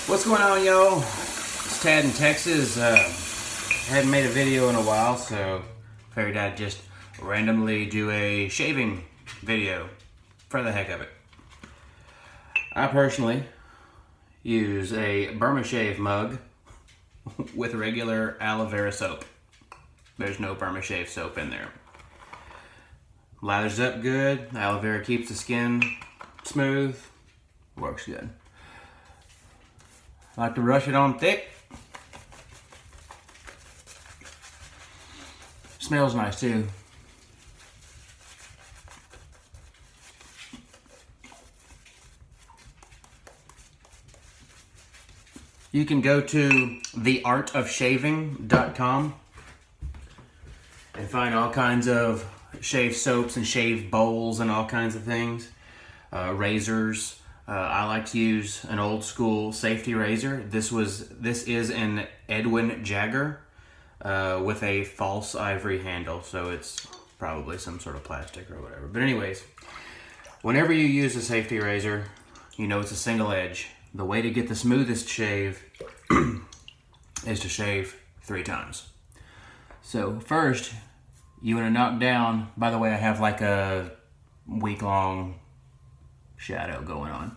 What's going on, y'all? It's Tad in Texas. Hadn't made a video in a while, so figured I'd just randomly do a shaving video for the heck of it. I personally use a Burma Shave mug with regular aloe vera soap. There's no Burma Shave soap in there. Lathers up good. Aloe vera keeps the skin smooth. Works good. I like to brush it on thick. Smells nice too. You can go to theartofshaving.com and find all kinds of shave soaps and shave bowls and all kinds of things. Razors. I like to use an old school safety razor. This is an Edwin Jagger with a false ivory handle, so it's probably some sort of plastic or whatever. But anyways, whenever you use a safety razor, you know it's a single edge. The way to get the smoothest shave is to shave 3 times. So first, you want to knock down, by the way, I have like a week-long shadow going on.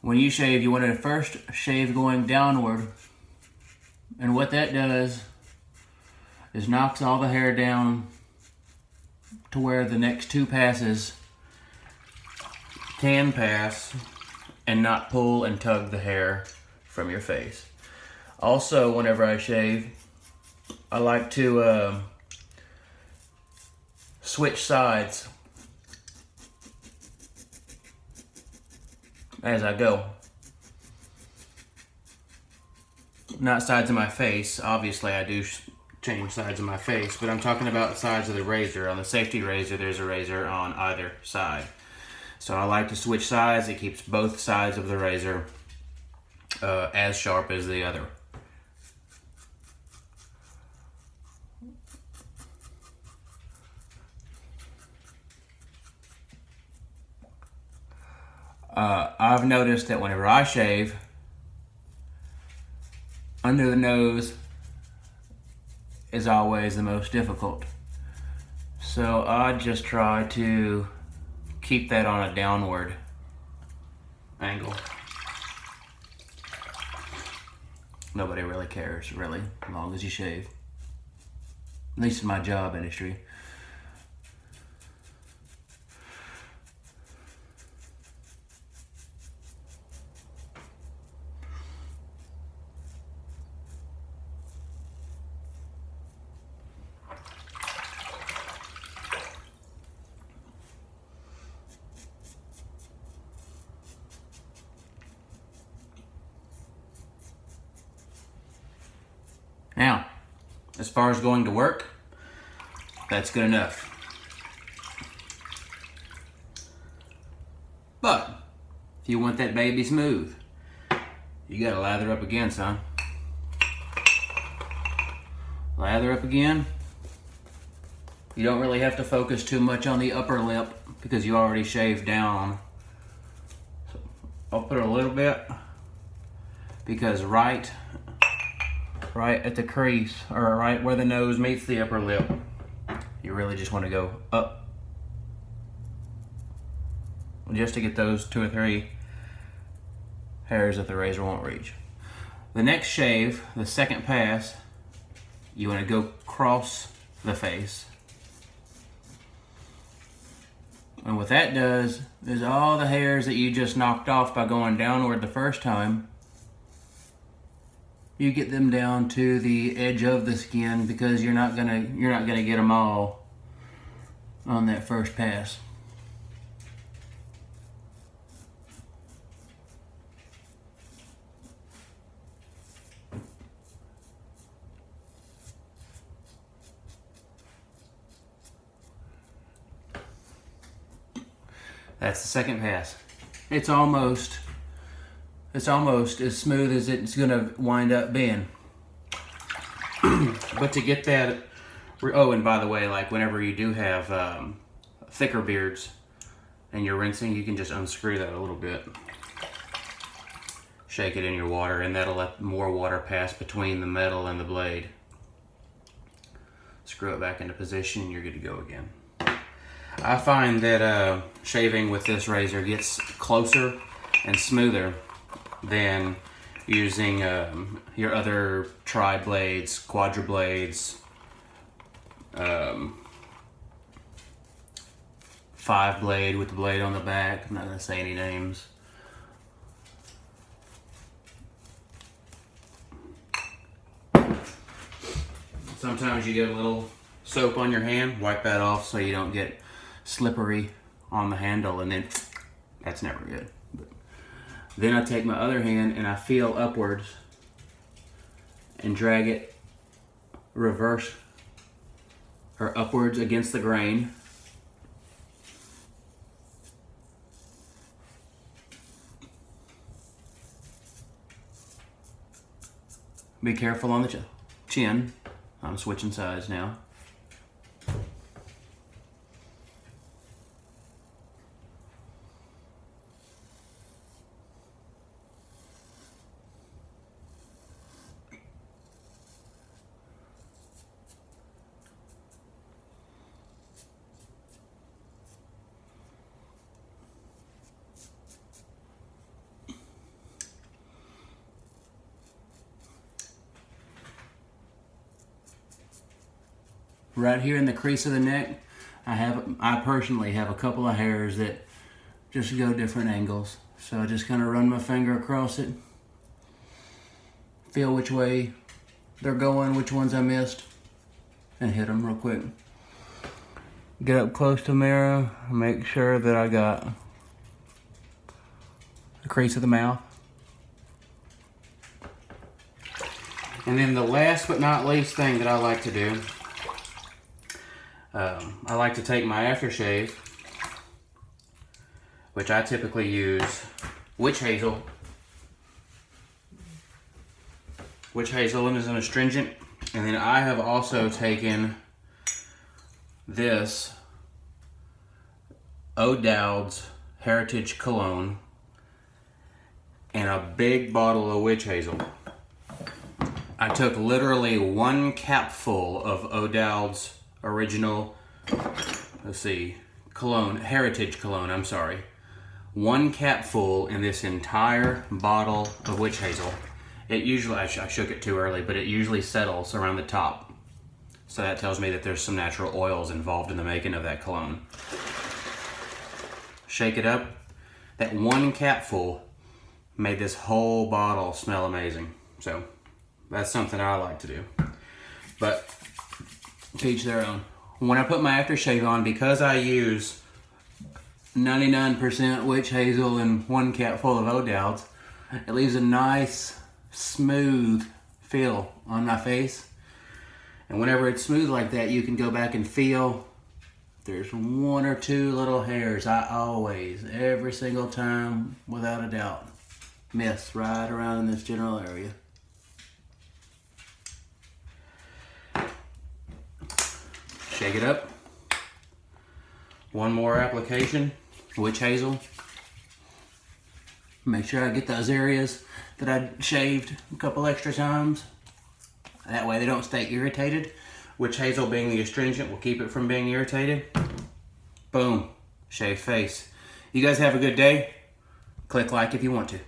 When you shave, you want to first shave going downward, and what that does is knocks all the hair down to where the next 2 passes can pass and not pull and tug the hair from your face. Also, whenever I shave, I like to switch sides as I go. Not sides of my face. Obviously, I do change sides of my face, but I'm talking about sides of the razor. On the safety razor, there's a razor on either side. So I like to switch sides. It keeps both sides of the razor as sharp as the other. I've noticed that whenever I shave, under the nose is always the most difficult. So I just try to keep that on a downward angle. Nobody really cares, really, as long as you shave. At least in my job industry. Now, as far as going to work, that's good enough. But, if you want that baby smooth, you gotta lather up again, son. Lather up again. You don't really have to focus too much on the upper lip because you already shaved down. So I'll put a little bit because right at the crease, or right where the nose meets the upper lip, you really just want to go up just to get those 2 or 3 hairs that the razor won't reach. The next shave, the second pass, you want to go across the face. And what that does is all the hairs that you just knocked off by going downward the first time, you get them down to the edge of the skin because you're not gonna get them all on that first pass. That's the second pass. It's almost as smooth as it's gonna wind up being. But to get that, oh, and by the way, like whenever you do have thicker beards and you're rinsing, you can just unscrew that a little bit. shake it in your water, and that'll let more water pass between the metal and the blade. Screw it back into position and you're good to go again. I find that shaving with this razor gets closer and smoother than using your other tri-blades, quadra-blades, 5-blade with the blade on the back. I'm not going to say any names. Sometimes you get a little soap on your hand, wipe that off so you don't get slippery on the handle, and then that's never good. But then I take my other hand and I feel upwards and drag it reverse or upwards against the grain. Be careful on the chin. I'm switching sides now. Right here in the crease of the neck, I personally have a couple of hairs that just go different angles. So I just kind of run my finger across it, feel which way they're going, which ones I missed, and hit them real quick. Get up close to the mirror, make sure that I got the crease of the mouth. And then the last but not least thing that I like to do, I like to take my aftershave, which I typically use witch hazel. Witch hazel is an astringent. And then I have also taken this O'Dowd's Heritage Cologne and a big bottle of witch hazel. I took literally one capful of O'Dowd's original, cologne, Heritage Cologne, I'm sorry. One capful in this entire bottle of witch hazel. It usually, I shook it too early, but it usually settles around the top. So that tells me that there's some natural oils involved in the making of that cologne. Shake it up. That one capful made this whole bottle smell amazing. So that's something I like to do. But to each their own. When I put my aftershave on, because I use 99% witch hazel and one capful of O'Dowd's, it leaves a nice, smooth feel on my face. And whenever it's smooth like that, you can go back and feel if there's one or two little hairs. I always, every single time, without a doubt, miss right around in this general area. Shake it up. One more application, witch hazel. Make sure I get those areas that I shaved a couple extra times. That way they don't stay irritated. Witch hazel, being the astringent, will keep it from being irritated. Boom, shaved face. You guys have a good day. Click like if you want to.